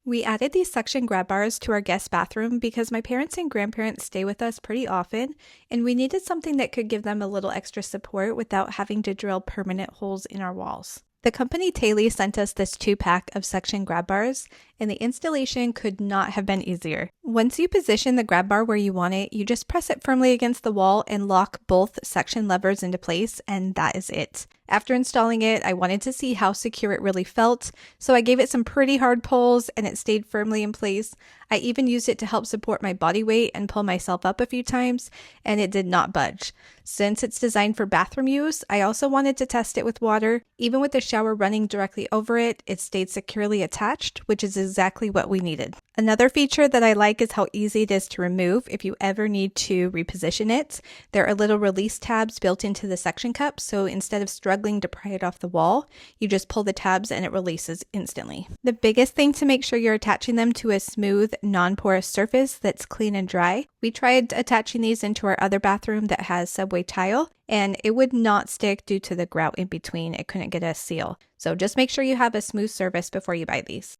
We added these suction grab bars to our guest bathroom because my parents and grandparents stay with us pretty often, and we needed something that could give them a little extra support without having to drill permanent holes in our walls. The company TAILI sent us this 2-pack of suction grab bars, and the installation could not have been easier. Once you position the grab bar where you want it, you just press it firmly against the wall and lock both suction levers into place, and that is it. After installing it, I wanted to see how secure it really felt, so I gave it some pretty hard pulls and it stayed firmly in place. I even used it to help support my body weight and pull myself up a few times, and it did not budge. Since it's designed for bathroom use, I also wanted to test it with water. Even with the shower running directly over it, it stayed securely attached, which is exactly what we needed. Another feature that I like is how easy it is to remove if you ever need to reposition it. There are little release tabs built into the suction cup, so instead of struggling to pry it off the wall, you just pull the tabs and it releases instantly. The biggest thing to make sure you're attaching them to a smooth, non-porous surface that's clean and dry. We tried attaching these into our other bathroom that has subway tile, and it would not stick due to the grout in between. It couldn't get a seal. So just make sure you have a smooth surface before you buy these.